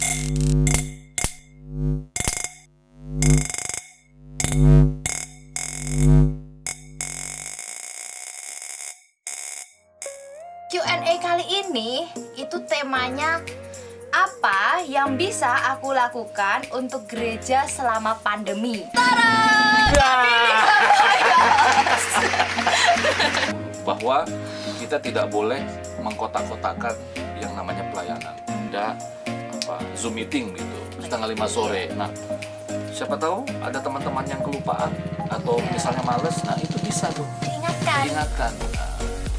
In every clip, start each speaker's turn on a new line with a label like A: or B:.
A: Q&A kali ini itu temanya apa yang bisa aku lakukan untuk gereja selama pandemi.
B: Bahwa kita tidak boleh mengkotak-kotakan yang namanya pelayanan. Ada Zoom meeting gitu, setengah 5 sore. Nah, siapa tahu ada teman-teman yang kelupaan atau misalnya males, nah itu bisa tuh diingatkan.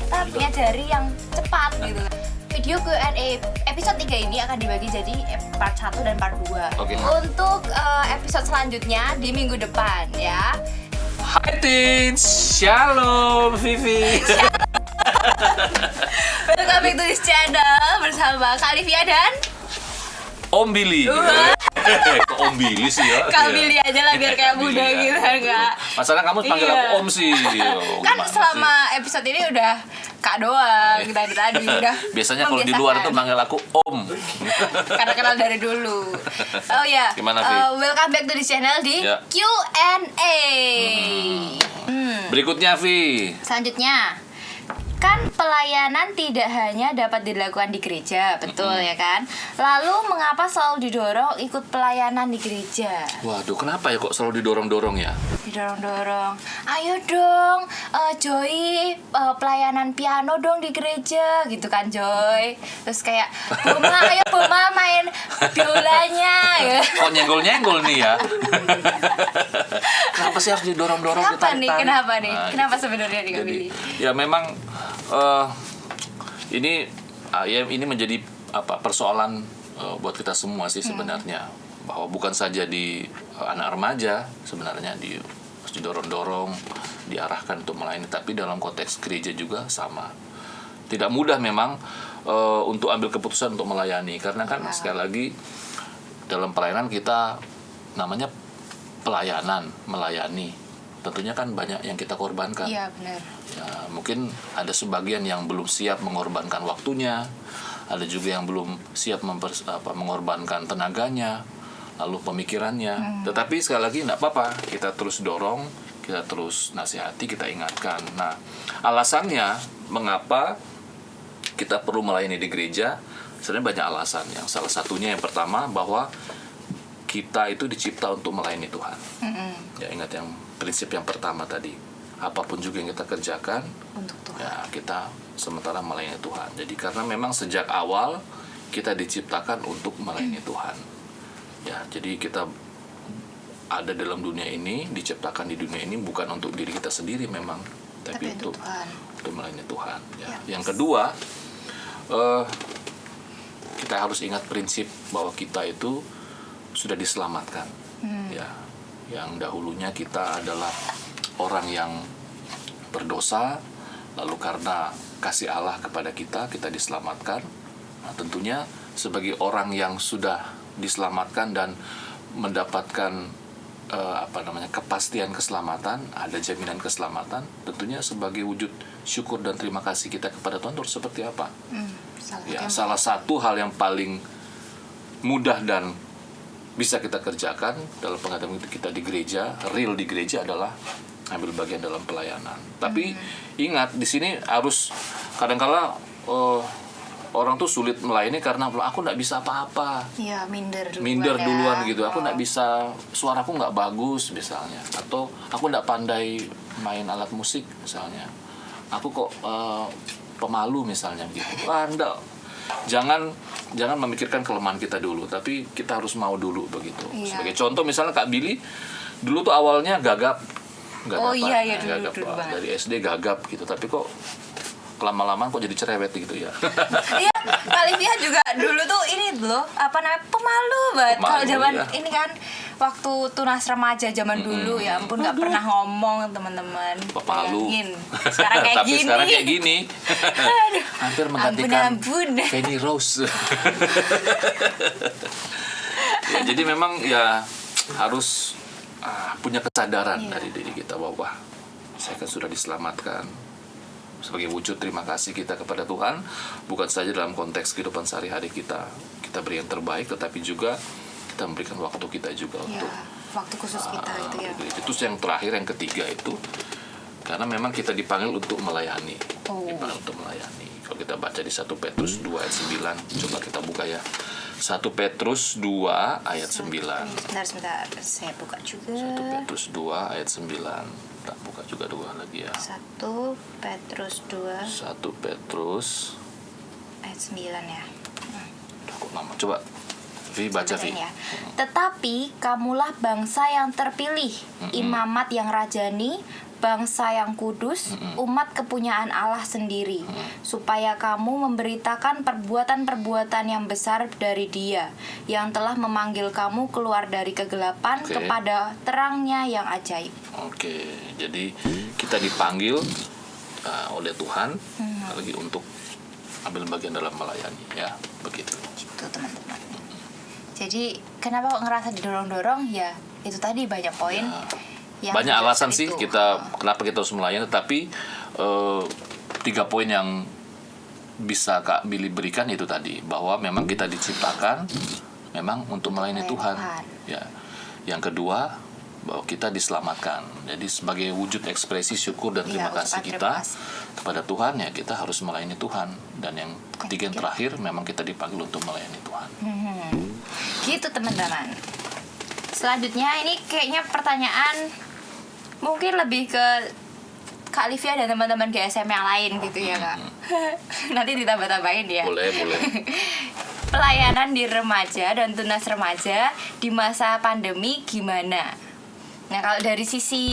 A: Kita menyadari yang cepat gitu. Video Q&A episode 3 ini akan dibagi jadi part 1 dan part 2.
B: Oke.
A: Untuk episode selanjutnya di minggu depan ya.
B: Hai Teens, Shalom Vivi.
A: Welcome back to this channel bersama Kalivia dan
B: Om Billy. Kok Om Billy sih ya?
A: Kak Billy aja lah biar kayak muda
B: Billy,
A: gitu
B: ya.
A: enggak.
B: Masalah kamu panggil
A: Iya.
B: aku Om sih.
A: Kan selama episode ini udah Kak doang tadi udah.
B: Biasanya kalau di luar tuh
A: membiasakan.
B: manggil aku Om.
A: Karena kenal dari dulu. Oh ya.
B: Gimana, Vi?
A: Welcome back to the channel di
B: Ya.
A: Q&A.
B: Berikutnya Vi.
A: Selanjutnya, kan pelayanan tidak hanya dapat dilakukan di gereja, betul ya kan? Lalu mengapa selalu didorong ikut pelayanan di gereja?
B: Waduh, kenapa ya kok selalu didorong-dorong ya?
A: Didorong-dorong, ayo dong, Joy, pelayanan piano dong di gereja, gitu kan Joy? Terus kayak, Boma, ayo Boma main biolanya, ya.
B: Kok nyenggol-nyenggol nih ya? Kenapa sih harus didorong-dorong?
A: Kenapa nih?
B: ditarik-tarik?
A: Kenapa nih?
B: Nah,
A: Kenapa sebenarnya nih Kak
B: jadi,
A: Billy?
B: ya memang ini menjadi persoalan buat kita semua sih sebenarnya, bahwa bukan saja di anak remaja sebenarnya harus didorong-dorong, diarahkan untuk melayani, tapi dalam konteks gereja juga sama. Tidak mudah memang untuk ambil keputusan untuk melayani, karena kan sekali lagi dalam pelayanan kita namanya pelayanan, melayani. Tentunya kan banyak yang kita korbankan.
A: Iya benar.
B: Ya, mungkin ada sebagian yang belum siap mengorbankan waktunya, ada juga yang belum siap mengorbankan tenaganya, lalu pemikirannya. Tetapi sekali lagi tidak apa-apa, kita terus dorong, kita terus nasihati, kita ingatkan. Nah, alasannya mengapa kita perlu melayani di gereja, sebenarnya banyak alasan. Yang salah satunya yang pertama bahwa kita itu dicipta untuk melayani Tuhan. Ya, ingat yang prinsip yang pertama tadi, apapun juga yang kita kerjakan
A: Untuk Tuhan.
B: ya kita sementara melayani Tuhan. Jadi karena memang sejak awal kita diciptakan untuk melayani Tuhan. Ya, jadi kita ada dalam dunia ini, diciptakan di dunia ini bukan untuk diri kita sendiri memang, tapi untuk
A: Tuhan.
B: untuk melayani Tuhan. Ya.
A: Ya.
B: Yang kedua, kita harus ingat prinsip bahwa kita itu sudah diselamatkan. Ya, yang dahulunya kita adalah orang yang berdosa, lalu karena kasih Allah kepada kita diselamatkan. Nah, tentunya sebagai orang yang sudah diselamatkan dan mendapatkan kepastian keselamatan, ada jaminan keselamatan, tentunya sebagai wujud syukur dan terima kasih kita kepada Tuhan terus seperti apa? Salah satu hal yang paling mudah dan bisa kita kerjakan dalam pengetahuan kita di gereja, real di gereja, adalah ambil bagian dalam pelayanan. Tapi ingat, di sini harus kadang-kala orang tuh sulit melayani karena aku nggak bisa apa-apa.
A: Iya, minder
B: duluan gitu. Aku nggak bisa, suaraku nggak bagus misalnya, atau aku nggak pandai main alat musik misalnya. Aku kok pemalu misalnya gitu. Enggak. Jangan memikirkan kelemahan kita dulu, tapi kita harus mau dulu begitu.
A: Iya.
B: Sebagai contoh misalnya Kak Billy dulu tuh awalnya gagap.
A: Oh iya, dulu banget.
B: Dari SD gagap gitu, tapi kok lama-lama kok jadi cerewet gitu ya.
A: Iya, Kalivia juga dulu tuh ini loh, pemalu banget.
B: Pemalu,
A: Kalau zaman
B: iya.
A: ini kan waktu tunas remaja zaman dulu, ya ampun nggak pernah ngomong teman-teman.
B: Pemalu.
A: Bayangin. Sekarang kayak
B: Tapi
A: gini.
B: sekarang kayak gini.
A: Aduh,
B: Hampir menggantikan
A: ampun.
B: Penny Rose. Ya, jadi memang ya harus punya kesadaran dari diri kita bahwa saya kan sudah diselamatkan. Sebagai wujud terima kasih kita kepada Tuhan, bukan saja dalam konteks kehidupan sehari-hari kita kita beri yang terbaik, tetapi juga kita memberikan waktu kita juga
A: Ya,
B: untuk
A: waktu khusus kita itu ya.
B: itu yang terakhir, yang ketiga itu karena memang kita dipanggil untuk melayani. Dipanggil untuk melayani. Kalau kita baca di 1 Petrus 2 ayat 9, coba kita buka ya. 1 Petrus 2 ayat 9.
A: Sebentar, saya buka juga.
B: 1 Petrus 2 ayat 9. Tak buka juga 2 lagi ya.
A: 1 Petrus 2
B: 1 Petrus
A: ayat 9 ya.
B: Udah kok lama. Coba Vi baca Vi.
A: Ya. Tetapi kamulah bangsa yang terpilih, imamat yang rajani, bangsa yang kudus, umat kepunyaan Allah sendiri, supaya kamu memberitakan perbuatan-perbuatan yang besar dari Dia, yang telah memanggil kamu keluar dari kegelapan kepada terangnya yang ajaib.
B: Oke, jadi kita dipanggil oleh Tuhan lagi untuk ambil bagian dalam melayani, ya, begitu.
A: Gitu teman-teman. Jadi kenapa kok ngerasa didorong-dorong? Ya itu tadi banyak poin. Yang
B: Banyak alasan sih
A: itu.
B: kenapa kita harus melayani, tetapi 3 poin yang bisa Kak Billy berikan itu tadi, bahwa memang kita diciptakan memang untuk melayani Tuhan. Ya. Yang kedua, bahwa kita diselamatkan. Jadi sebagai wujud ekspresi syukur dan terima kasih kita kepada Tuhan, ya kita harus melayani Tuhan. Dan yang ketiga, yang terakhir, memang kita dipanggil untuk melayani Tuhan.
A: Gitu teman-teman. Selanjutnya ini kayaknya pertanyaan mungkin lebih ke Kak Livia dan teman-teman GSM yang lain gitu ya Kak. Nanti ditambah-tambahin ya.
B: Boleh.
A: Pelayanan di remaja dan tunas remaja di masa pandemi gimana? Nah kalau dari sisi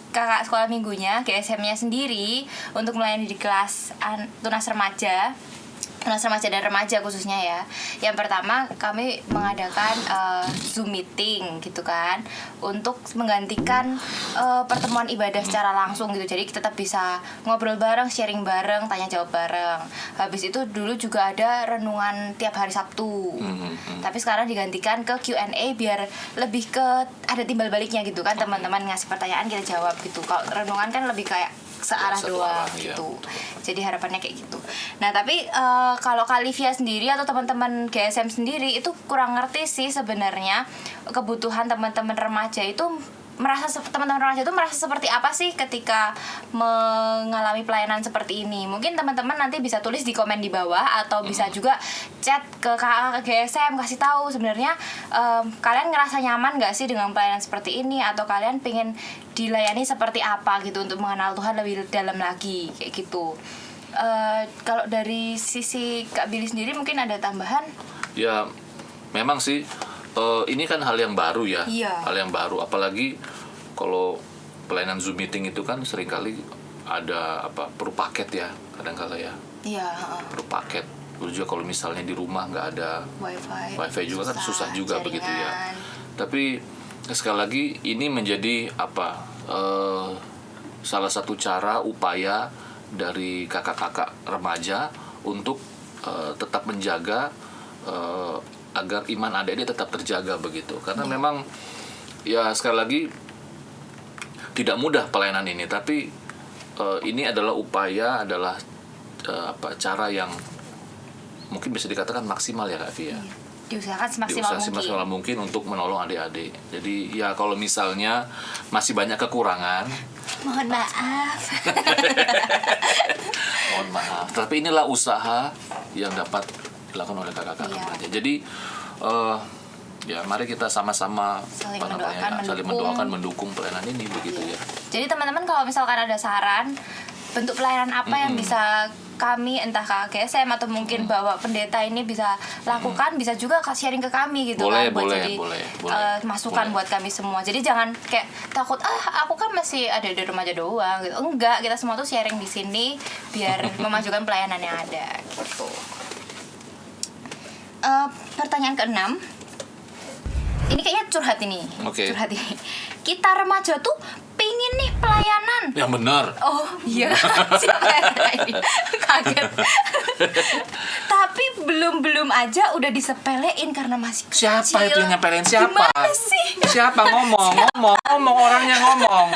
A: kakak sekolah minggunya, GSM-nya sendiri untuk melayani di kelas tunas remaja dan remaja khususnya ya. Yang pertama kami mengadakan Zoom meeting gitu kan, untuk menggantikan pertemuan ibadah secara langsung gitu. Jadi kita tetap bisa ngobrol bareng, sharing bareng, tanya jawab bareng. Habis itu dulu juga ada renungan tiap hari Sabtu. Tapi sekarang digantikan ke Q&A biar lebih ke ada timbal baliknya gitu kan, teman-teman ngasih pertanyaan kita jawab gitu. Kalau renungan kan lebih kayak searah doang gitu. Jadi harapannya kayak gitu. Nah tapi kalau Kak Livia sendiri atau teman-teman GSM sendiri itu kurang ngerti sih sebenarnya kebutuhan teman-teman remaja itu teman-teman remaja itu merasa seperti apa sih ketika mengalami pelayanan seperti ini. Mungkin teman-teman nanti bisa tulis di komen di bawah atau bisa juga chat ke kakak GSM kasih tahu sebenarnya kalian ngerasa nyaman gak sih dengan pelayanan seperti ini, atau kalian pengen dilayani seperti apa gitu untuk mengenal Tuhan lebih dalam lagi kayak gitu. Kalau dari sisi Kak Billy sendiri mungkin ada tambahan?
B: Ya memang sih ini kan hal yang baru ya.
A: Iya.
B: Hal yang baru, apalagi kalau pelayanan Zoom meeting itu kan seringkali ada perlu paket ya kadang-kala ya.
A: Iya.
B: Perlu paket. Lalu juga kalau misalnya di rumah nggak ada wifi juga kan susah juga jaringan. Begitu ya. Tapi sekali lagi ini menjadi salah satu cara upaya dari kakak-kakak remaja untuk tetap menjaga agar iman adik-adik tetap terjaga begitu. Karena memang ya sekali lagi tidak mudah pelayanan ini, tapi ini adalah upaya, adalah cara yang mungkin bisa dikatakan maksimal ya Kak Fia.
A: Diusahakan semaksimal
B: mungkin untuk menolong adik-adik. Jadi ya kalau misalnya masih banyak kekurangan,
A: mohon maaf.
B: Mohon maaf. Tapi inilah usaha yang dapat dilakukan oleh kakak-kakak remaja. Jadi ya mari kita sama-sama
A: saling mendoakan,
B: mendukung pelayanan ini begitu ya.
A: Jadi teman-teman kalau misalkan ada saran bentuk pelayanan apa yang bisa kami, entah Kak GSM atau mungkin Bapak Pendeta ini bisa lakukan, bisa juga sharing ke kami gitu kan, buat jadi masukan buat kami semua. Jadi jangan kayak takut aku kan masih ada di remaja doang gitu. Enggak, kita semua tuh sharing di sini biar memajukan pelayanan yang ada gitu. Pertanyaan ke-6. Ini kayaknya curhat ini. Curhat ini. Kita remaja tuh pingin nih pelayanan.
B: Yang benar.
A: Oh iya. Siapa yang ini? Kaget. Tapi belum belum aja udah disepelein karena masih kecil.
B: Siapa itu yang nyepelin? Siapa?
A: Gimana sih?
B: Siapa ngomong orangnya ngomong.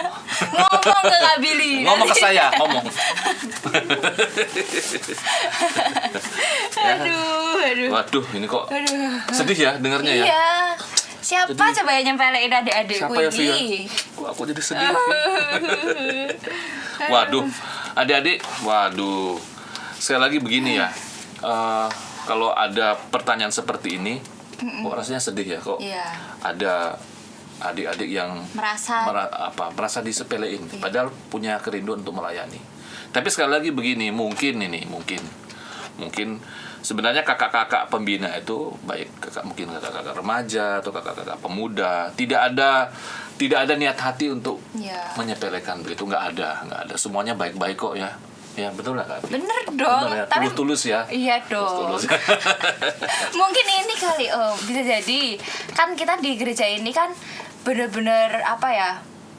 A: Ngomong ke Kak Billy.
B: Ngomong ke saya, ngomong.
A: Aduh.
B: Waduh, ini kok
A: Aduh.
B: sedih ya dengarnya ya.
A: Iya. Siapa
B: Jadi-
A: coba yang nyempelein adik-adikku
B: Siapa ya, Via?
A: ini?
B: Kok aku jadi sedih? Waduh, adik-adik, waduh. Sekali lagi begini ya. Kalau ada pertanyaan seperti ini, kok rasanya sedih ya kok.
A: Iya.
B: Ada adik-adik yang
A: Merasa
B: merasa disepelein, padahal punya kerinduan untuk melayani. Tapi sekali lagi begini, mungkin sebenarnya kakak-kakak pembina itu baik mungkin kakak-kakak remaja atau kakak-kakak pemuda tidak ada niat hati untuk
A: Iya.
B: menyepelekan begitu, nggak ada, semuanya baik-baik kok ya. Ya betul lah Kak.
A: bener dong.
B: Bener ya,
A: Tapi
B: tulus ya.
A: iya dong.
B: Tulus.
A: Mungkin ini kali bisa jadi kan kita di gereja ini kan bener-bener apa ya,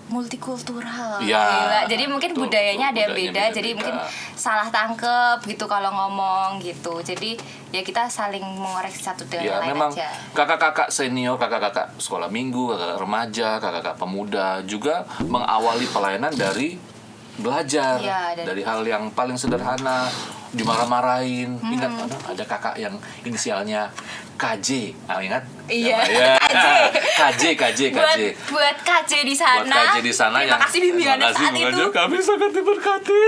A: multikultural.
B: Iya,
A: Gila. Jadi mungkin
B: betul,
A: budayanya ada yang
B: budayanya
A: beda, jadi
B: beda-beda.
A: mungkin salah tangkep gitu kalau ngomong gitu. Jadi ya kita saling mengoreksi satu dengan
B: Ya
A: yang lain
B: memang
A: aja.
B: kakak-kakak senior, kakak-kakak sekolah minggu, kakak remaja, kakak-kakak pemuda juga mengawali pelayanan dari belajar,
A: Iya,
B: dari hal yang paling sederhana, dimarah-marahin. Ingat ada kakak yang inisialnya KJ, ingat?
A: Iya,
B: Ya,
A: KJ.
B: KJ.
A: Buat KJ di sana.
B: Buat KJ di sana
A: terima
B: yang
A: kasih bimbingannya saat itu.
B: Kami sangat diberkati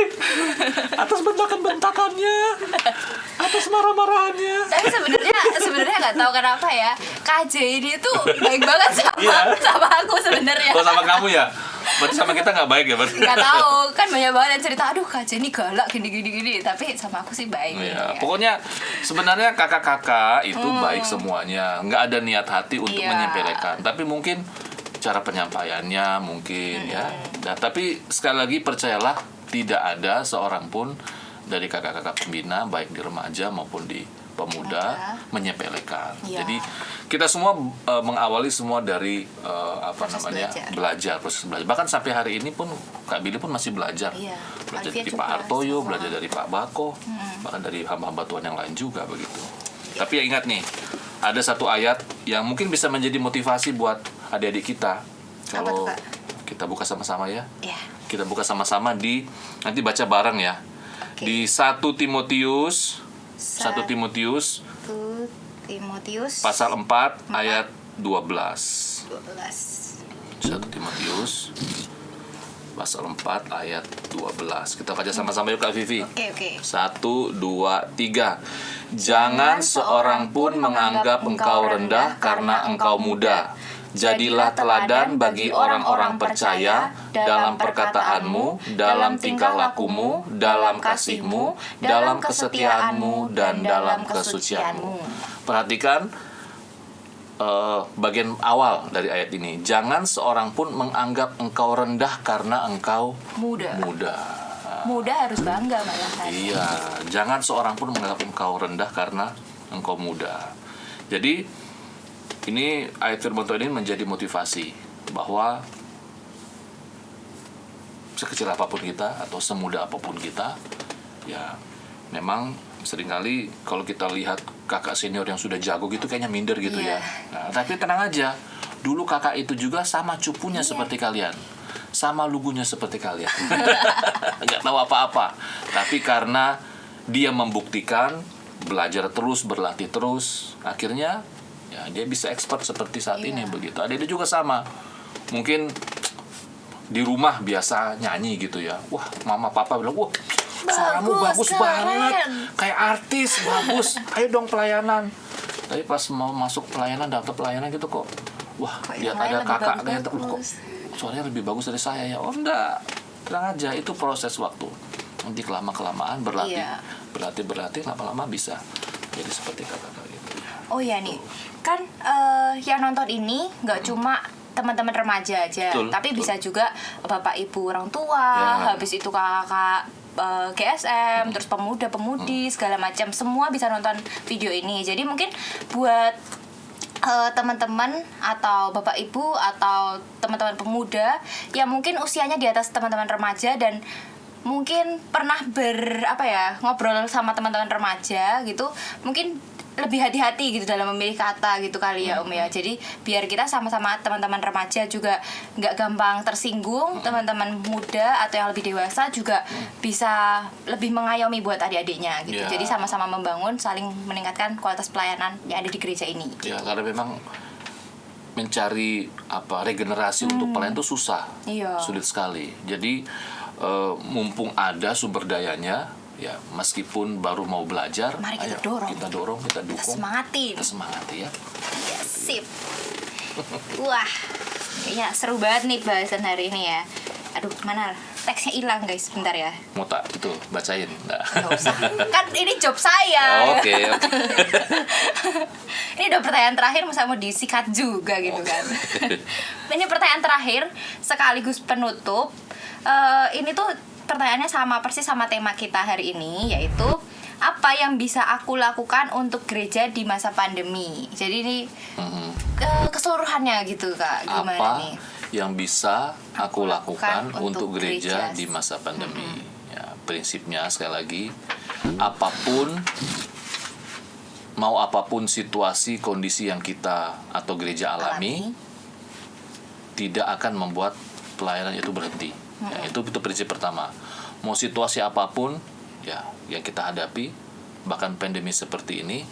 B: atas bentakan-bentakannya, atas marah-marahannya.
A: Tapi sebenarnya nggak tahu kenapa ya, KJ ini tuh baik banget sama aku sebenarnya.
B: Oh, sama kamu ya? Berarti sama kita nggak baik ya? Berarti?
A: Nggak tahu, kan banyak banget yang cerita, aduh KJ ini galak gini, tapi sama aku sih baik.
B: Ya, pokoknya sebenarnya kakak-kakak itu baik semuanya, nggak ada niat hati untuk
A: Iya.
B: menyepelekan. Tapi mungkin cara penyampaiannya mungkin ya. Nah, tapi sekali lagi percayalah tidak ada seorang pun dari kakak-kakak pembina baik di remaja maupun di pemuda menyepelekan.
A: Iya.
B: Jadi kita semua mengawali semua dari
A: Proses
B: proses belajar. Bahkan sampai hari ini pun Kak Billy pun masih belajar.
A: Iya.
B: Belajar
A: Alfia
B: dari
A: juga,
B: Pak Artoyo,
A: semua.
B: belajar dari Pak Bako, bahkan dari hamba-hamba Tuhan yang lain juga begitu. Tapi ya ingat nih, ada satu ayat yang mungkin bisa menjadi motivasi buat adik-adik kita.
A: Apa
B: Kalau
A: tuh, Kak?
B: kita buka sama-sama ya.
A: Ya.
B: Kita buka sama-sama nanti baca bareng ya.
A: Oke.
B: Di 1 Timotius 1 Timotius
A: Tuh Timotius
B: pasal 4 ayat 12.
A: 12.
B: 1 Timotius pasal 4 ayat 12. Kita baca sama-sama yuk Kak Vivi.
A: Oke.
B: 1, 2, 3. Jangan seorang pun menganggap engkau rendah karena engkau muda. Jadilah teladan bagi orang-orang percaya dalam perkataanmu, dalam tingkah lakumu, dalam kasihmu, dalam kesetiaanmu, dan dalam kesucianmu. Perhatikan bagian awal dari ayat ini. Jangan seorang pun menganggap engkau rendah karena engkau
A: Muda harus bangga malahan.
B: Iya, jangan seorang pun menganggap engkau rendah karena engkau muda. Jadi ini ayat firman Tuhan ini menjadi motivasi bahwa sekecil apapun kita atau semuda apapun kita, ya memang seringkali kalau kita lihat kakak senior yang sudah jago gitu kayaknya minder gitu
A: Iya.
B: ya. Nah, tapi tenang aja, dulu kakak itu juga sama cupunya seperti kalian, sama lugunya seperti kalian, nggak tahu apa-apa. Tapi karena dia membuktikan, belajar terus, berlatih terus, akhirnya ya dia bisa expert seperti saat ini begitu. Adik-adik juga sama, mungkin di rumah biasa nyanyi gitu ya, wah mama papa bilang wah suaramu bagus
A: keren.
B: banget kayak artis, bagus, ayo dong pelayanan. Tapi pas mau masuk pelayanan, daftar pelayanan gitu kok wah
A: Kok
B: lihat
A: yang lain
B: ada
A: lebih
B: kakak kayak
A: bagus-bagus.
B: kok suaranya lebih bagus dari saya ya. Oh enggak, tenang aja, itu proses waktu. Nanti kelamaan berlatih,
A: Iya.
B: berlatih lama-lama bisa jadi seperti kakak gitu.
A: Oh ya nih, kan yang nonton ini nggak cuma teman-teman remaja aja,
B: Betul,
A: tapi
B: betul.
A: bisa juga bapak ibu orang tua,
B: Ya.
A: habis itu kakak GSM, terus pemuda-pemudi segala macam, semua bisa nonton video ini. Jadi mungkin buat teman-teman atau bapak ibu atau teman-teman pemuda yang mungkin usianya di atas teman-teman remaja dan mungkin pernah ngobrol sama teman-teman remaja gitu, mungkin lebih hati-hati gitu dalam memilih kata gitu kali ya Om ya. Jadi biar kita sama-sama teman-teman remaja juga nggak gampang tersinggung, teman-teman muda atau yang lebih dewasa juga bisa lebih mengayomi buat adik-adiknya gitu.
B: Ya.
A: Jadi sama-sama membangun, saling meningkatkan kualitas pelayanan yang ada di gereja ini.
B: Ya, karena memang mencari regenerasi untuk pelayan itu susah,
A: Iya.
B: sulit sekali. Jadi mumpung ada sumber dayanya, ya meskipun baru mau belajar,
A: Mari kita
B: ayo,
A: dorong.
B: kita dorong, kita
A: Kita
B: dukung,
A: semangatin.
B: kita semangati ya.
A: Ya, sip. Wah, kayaknya seru banget nih bahasan hari ini ya. Aduh, mana teksnya hilang guys, bentar ya.
B: Mau tak itu bacain? Nah.
A: Nggak usah. Kan ini job saya.
B: Oke.
A: Ini udah pertanyaan terakhir, masa mau disikat juga gitu kan. Ini pertanyaan terakhir sekaligus penutup. Ini tuh pertanyaannya sama persis sama tema kita hari ini, yaitu apa yang bisa aku lakukan untuk gereja di masa pandemi. Jadi ini keseluruhannya gitu Kak, gimana
B: Apa
A: nih?
B: yang bisa aku lakukan untuk gereja
A: gereja.
B: di masa pandemi? Ya, prinsipnya sekali lagi, apapun situasi kondisi yang kita atau gereja alami, tidak akan membuat pelayanan itu berhenti. Ya, itu prinsip pertama. Mau situasi apapun ya yang kita hadapi, bahkan pandemi seperti ini,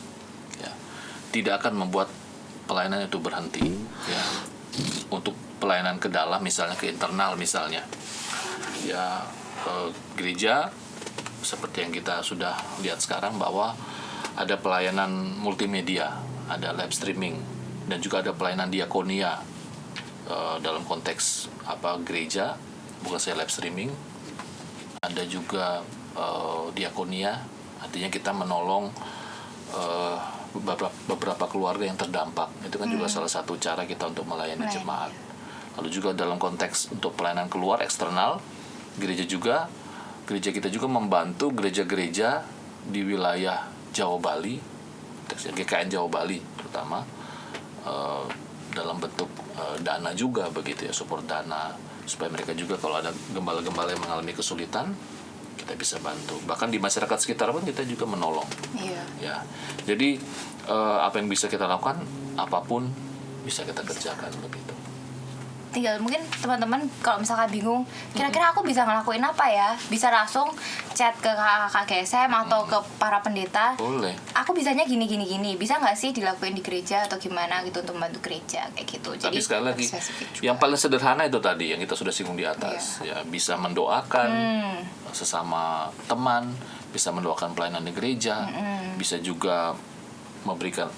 B: ya, tidak akan membuat pelayanan itu berhenti. Ya, untuk pelayanan ke dalam, misalnya ke internal, misalnya, ya gereja seperti yang kita sudah lihat sekarang bahwa ada pelayanan multimedia, ada live streaming, dan juga ada pelayanan diakonia dalam konteks gereja, bukan saya live streaming. Ada juga diakonia, artinya kita menolong beberapa keluarga yang terdampak. Itu kan juga salah satu cara kita untuk melayani jemaat. Lalu juga dalam konteks untuk pelayanan keluar eksternal, gereja kita juga membantu gereja-gereja di wilayah Jawa Bali, GKN Jawa Bali terutama, dalam bentuk dana juga begitu ya, support dana, supaya mereka juga kalau ada gembala-gembala yang mengalami kesulitan, kita bisa bantu. Bahkan di masyarakat sekitar pun kita juga menolong.
A: Iya.
B: Ya, jadi apa yang bisa kita lakukan, apapun bisa kita kerjakan begitu.
A: Tinggal mungkin teman-teman kalau misalkan bingung, kira-kira aku bisa ngelakuin apa ya? Bisa langsung chat ke kakak GSM atau ke para pendeta.
B: Boleh.
A: Aku bisanya gini. Bisa nggak sih dilakuin di gereja atau gimana gitu untuk membantu gereja kayak gitu. Jadi
B: Tapi sekali lagi,
A: spesifik juga.
B: yang paling sederhana itu tadi yang kita sudah singgung di atas. Ya, bisa mendoakan sesama teman, bisa mendoakan pelayanan di gereja, bisa juga memberikan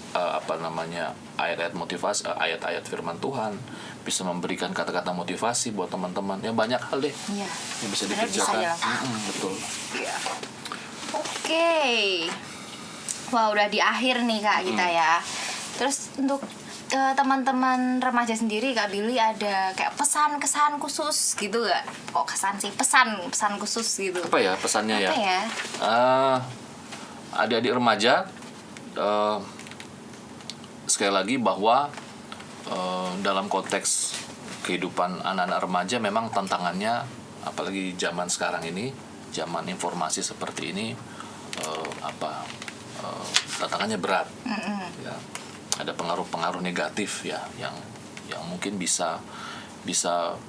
B: ayat-ayat motivasi, ayat-ayat firman Tuhan, bisa memberikan kata-kata motivasi buat teman-teman. Ya banyak hal deh
A: Iya.
B: yang bisa
A: Benar, bisa
B: dikerjakan.
A: dilakukan.
B: Betul.
A: Iya. Oke. Wah, udah di akhir nih Kak kita ya. Terus untuk teman-teman remaja sendiri Kak Billy ada kayak pesan-kesan khusus gitu gak? Kok kesan sih? Pesan khusus gitu.
B: Apa ya pesannya
A: Apa ya?
B: Adik-adik remaja, sekali lagi bahwa dalam konteks kehidupan anak-anak remaja memang tantangannya, apalagi zaman sekarang ini, zaman informasi seperti ini, tantangannya berat. Ya, ada pengaruh-pengaruh negatif ya yang mungkin bisa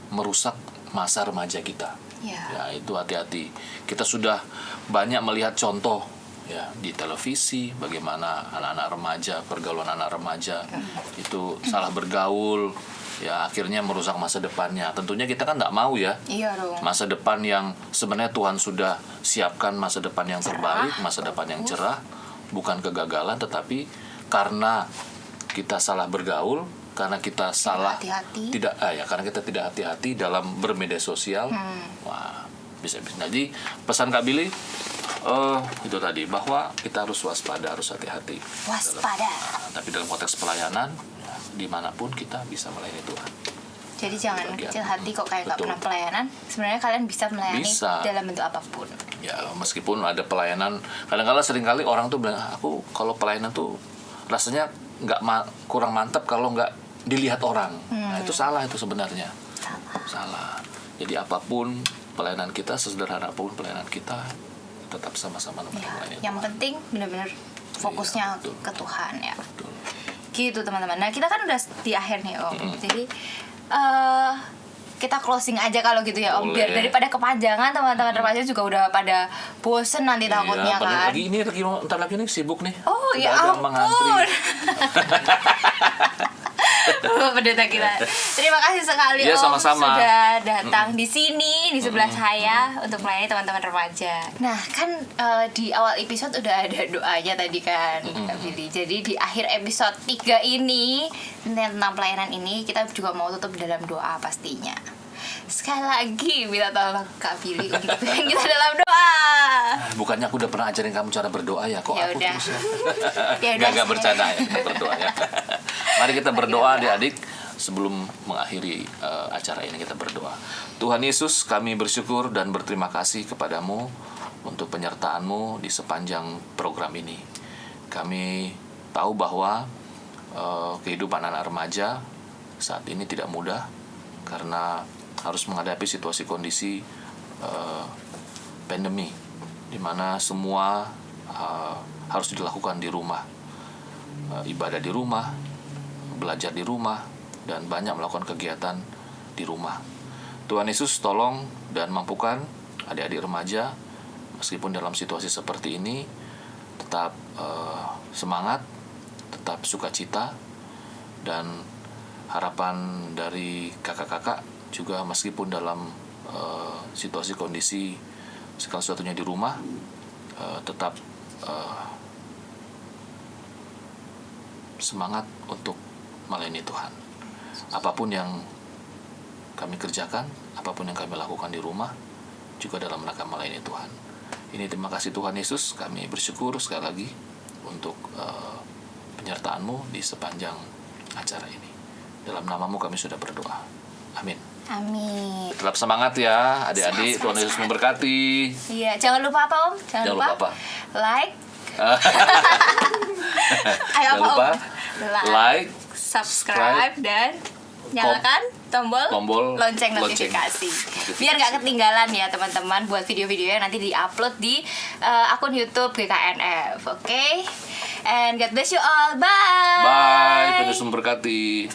B: merusak masa remaja kita. Ya, itu hati-hati. Kita sudah banyak melihat contoh ya di televisi bagaimana anak-anak remaja, pergaulan anak remaja itu salah bergaul, ya akhirnya merusak masa depannya. Tentunya kita kan nggak mau ya.
A: Iya dong.
B: Masa depan yang sebenarnya Tuhan sudah siapkan, masa depan yang terbaik, masa depan yang cerah, bukan kegagalan, tetapi karena kita salah bergaul, karena kita salah
A: hati-hati.
B: Karena kita tidak hati-hati dalam bermedia sosial. Wah, bisa. Jadi pesan Kak Billy itu tadi, bahwa kita harus waspada, harus hati-hati.
A: Waspada.
B: Tapi dalam konteks pelayanan, ya, dimanapun kita bisa melayani Tuhan.
A: Jadi jangan kecil hati kok kayak nggak
B: Betul.
A: pernah pelayanan. Sebenarnya kalian bisa melayani
B: Bisa.
A: dalam bentuk apapun.
B: Ya meskipun ada pelayanan, kadang-kadang seringkali orang tuh bilang, aku kalau pelayanan tuh rasanya kurang mantap kalau nggak dilihat orang. Nah itu salah, itu sebenarnya salah. Jadi apapun pelayanan kita, sesederhana apapun pelayanan kita, tetap sama-sama melayani.
A: Yang penting benar-benar fokusnya
B: Iya, betul.
A: ke Tuhan ya.
B: Betul.
A: Gitu teman-teman. Nah kita kan udah di akhir nih Om. Jadi kita closing aja kalau gitu ya Om. Biar
B: Boleh.
A: daripada kepanjangan teman-teman remaja juga udah pada bosen nanti takutnya
B: Iya, padahal
A: kan.
B: lagi ntar lagi nih sibuk nih.
A: Oh
B: Udah
A: ya
B: ada yang
A: ampun.
B: mengantri.
A: Pendeta kita. Terima kasih sekali
B: Iya,
A: Om
B: sama-sama.
A: sudah datang di sini di sebelah saya untuk melayani teman-teman remaja. Nah, kan di awal episode udah ada doanya tadi kan, Kak Billy. Jadi di akhir episode 3 ini tentang pelayanan ini kita juga mau tutup dalam doa pastinya. Sekali lagi minta tolong Kak Billy untuk pimpin kita dalam doa.
B: Bukannya aku udah pernah ajarin kamu cara berdoa ya? Kok
A: Ya
B: aku
A: udah.
B: terus ya?
A: Ya udah,
B: Gak bercanda ya, kita berdoa ya. Mari kita berdoa adik-adik. Sebelum mengakhiri acara ini kita berdoa. Tuhan Yesus, kami bersyukur dan berterima kasih kepadamu untuk penyertaan-Mu di sepanjang program ini. Kami tahu bahwa kehidupan anak remaja saat ini tidak mudah karena harus menghadapi situasi kondisi pandemi di mana semua harus dilakukan di rumah, ibadah di rumah, belajar di rumah, dan banyak melakukan kegiatan di rumah. Tuhan Yesus tolong dan mampukan adik-adik remaja meskipun dalam situasi seperti ini tetap semangat, tetap sukacita, dan harapan dari kakak-kakak juga meskipun dalam situasi kondisi segala sesuatunya di rumah tetap semangat untuk melayani Tuhan. Apapun yang kami kerjakan, apapun yang kami lakukan di rumah, juga dalam rangka melayani Tuhan. Ini terima kasih Tuhan Yesus, kami bersyukur sekali lagi untuk penyertaan-Mu di sepanjang acara ini. Dalam nama-Mu kami sudah berdoa. Amin.
A: Amin.
B: Tetap semangat ya adik-adik, Tuhan Yesus memberkati.
A: Iya, jangan lupa apa Om?
B: Jangan lupa apa?
A: Like.
B: Jangan
A: Ayo apa
B: lupa
A: Om?
B: like,
A: subscribe dan nyalakan tombol lonceng notifikasi. Biar nggak ketinggalan ya teman-teman buat video-video yang nanti diupload di akun YouTube GKNF. Oke? And God bless you all. Bye.
B: Bye, Tuhan Yesus memberkati.